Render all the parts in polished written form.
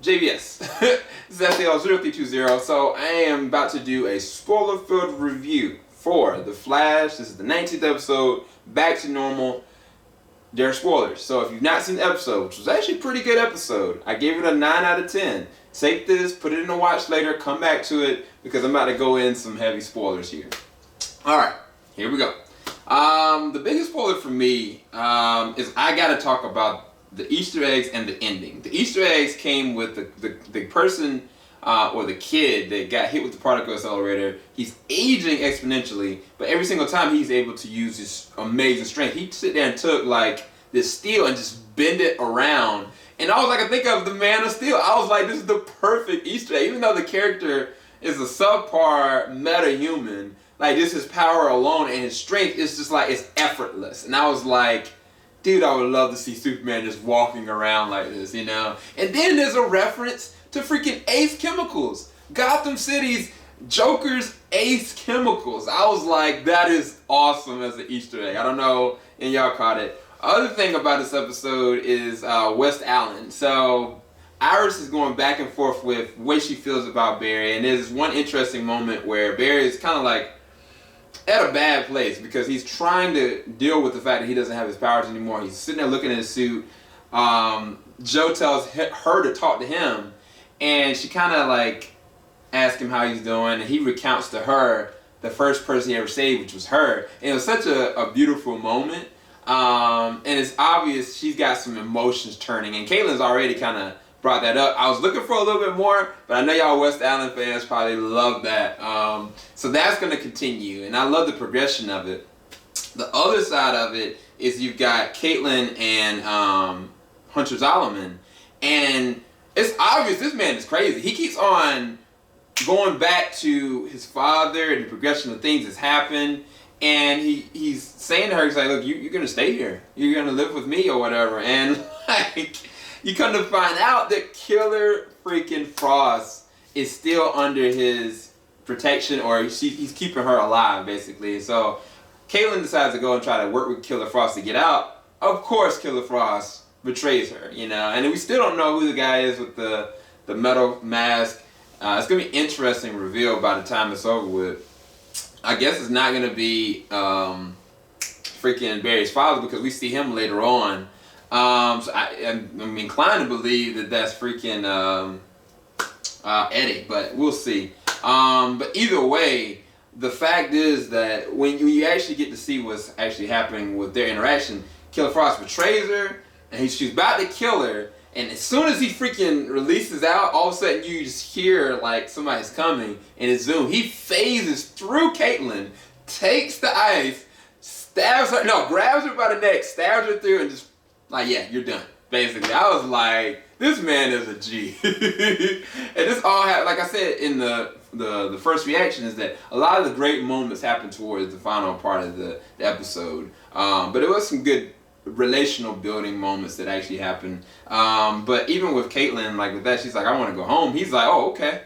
JVS. This is SAL0320. So I am about to do a spoiler-filled review for The Flash. This is the 19th episode, Back to Normal. There are spoilers. So if you've not seen the episode, which was actually a pretty good episode, I gave it a 9 out of 10. Take this, put it in a watch later, come back to it, because I'm about to go in some heavy spoilers here. Alright, here we go. The biggest spoiler for me is I gotta talk about the Easter eggs and the ending. The Easter eggs came with the person or the kid that got hit with the particle accelerator. He's aging exponentially, but every single time he's able to use his amazing strength. He sit there and took like this steel and just bend it around. And all I could think of the Man of Steel. I was like, this is the perfect Easter egg. Even though the character is a subpar meta-human, like just his power alone and his strength is just like, it's effortless. And I was like, dude, I would love to see Superman just walking around like this, you know? And then there's a reference to freaking Ace Chemicals. Gotham City's Joker's Ace Chemicals. I was like, that is awesome as an Easter egg. I don't know, and y'all caught it. Other thing about this episode is West Allen. So Iris is going back and forth with the way she feels about Barry, and there's one interesting moment where Barry is kind of like at a bad place because he's trying to deal with the fact that he doesn't have his powers anymore. He's sitting there looking at his suit. Joe tells her to talk to him, and she kind of like asks him how he's doing, and he recounts to her the first person he ever saved, which was her. And it was such a beautiful moment. And it's obvious she's got some emotions turning, and Caitlin's already kind of brought that up. I was looking for a little bit more, but I know y'all West Allen fans probably love that. So that's going to continue, and I love the progression of it. The other side of it is you've got Caitlin and Hunter Zolomon, and it's obvious this man is crazy. He keeps on going back to his father and the progression of things that's happened. And he's saying to her, he's like, look, you're going to stay here. You're going to live with me or whatever. And like, you come to find out that Killer freaking Frost is still under his protection, or he's keeping her alive, basically. So Caitlin decides to go and try to work with Killer Frost to get out. Of course, Killer Frost betrays her, you know. And we still don't know who the guy is with the metal mask. It's going to be an interesting reveal by the time it's over with. I guess it's not going to be freaking Barry's father because we see him later on. So I'm inclined to believe that that's freaking Eddie, but we'll see. But either way, the fact is that when you actually get to see what's actually happening with their interaction, Killer Frost betrays her, and she's about to kill her. And as soon as he freaking releases out, all of a sudden you just hear like somebody's coming, and it's Zoom. He phases through Caitlin, takes the ice, grabs her by the neck, stabs her through, and just like, yeah, you're done. Basically, I was like, this man is a G. And this all happened, like I said in the first reaction, is that a lot of the great moments happen towards the final part of the episode. But it was some good relational building moments that actually happened. But even with Caitlin, like with that, she's like, I want to go home. He's like, oh, okay.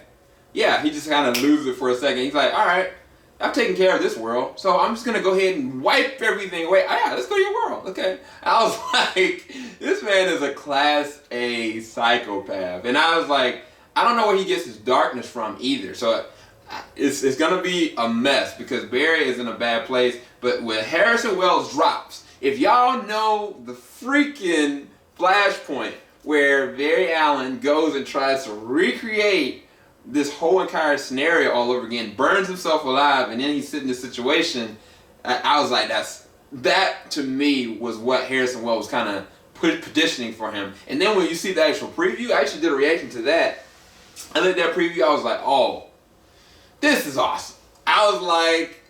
Yeah, he just kind of loses it for a second. He's like, all right, I've taken care of this world, so I'm just going to go ahead and wipe everything away. Oh, yeah, let's go to your world. Okay. I was like, this man is a class A psychopath. And I was like, I don't know where he gets his darkness from either. So it's going to be a mess because Barry is in a bad place. But when Harrison Wells drops, if y'all know the freaking Flashpoint where Barry Allen goes and tries to recreate this whole entire scenario all over again, burns himself alive, and then he's sitting in this situation, I was like, that to me was what Harrison Wells was kind of petitioning for him. And then when you see the actual preview, I actually did a reaction to that. I looked at that preview, I was like, oh, this is awesome. I was like,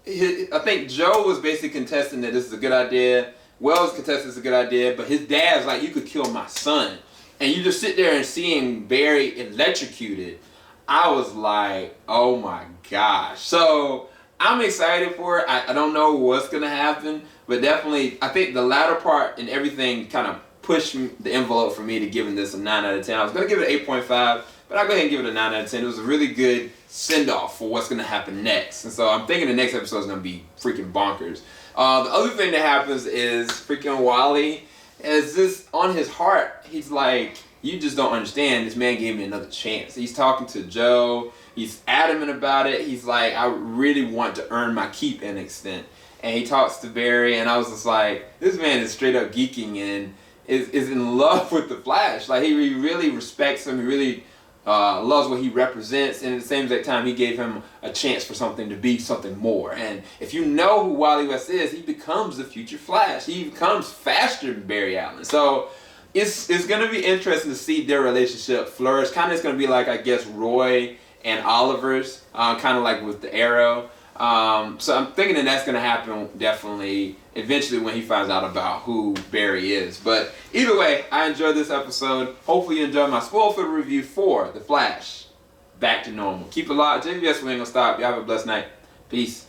I think Joe was basically contesting that this is a good idea. Wells contested it's a good idea, but his dad's like, you could kill my son. And you just sit there and seeing Barry electrocuted. I was like, oh my gosh. So I'm excited for it. I don't know what's going to happen, but definitely I think the latter part and everything kind of pushed the envelope for me to giving this a 9 out of 10. I was going to give it an 8.5, but I'll go ahead and give it a 9 out of 10. It was a really good send-off for what's going to happen next. And so I'm thinking the next episode is going to be freaking bonkers. The other thing that happens is freaking Wally is just on his heart. He's like, you just don't understand. This man gave me another chance. He's talking to Joe. He's adamant about it. He's like, I really want to earn my keep in an extent. And he talks to Barry, and I was just like, this man is straight up geeking and is in love with the Flash. Like, he really respects him. He really loves what he represents, and at the same exact time, he gave him a chance for something to be something more. And if you know who Wally West is, he becomes the future Flash. He becomes faster than Barry Allen. So it's going to be interesting to see their relationship flourish. Kind of it's going to be like, I guess, Roy and Oliver's, kind of like with the Arrow. So I'm thinking that that's going to happen definitely eventually when he finds out about who Barry is. But either way, I enjoyed this episode. Hopefully you enjoyed my spoiler review for The Flash. Back to normal. Keep it locked. JVS, we ain't gonna stop. Y'all have a blessed night. Peace.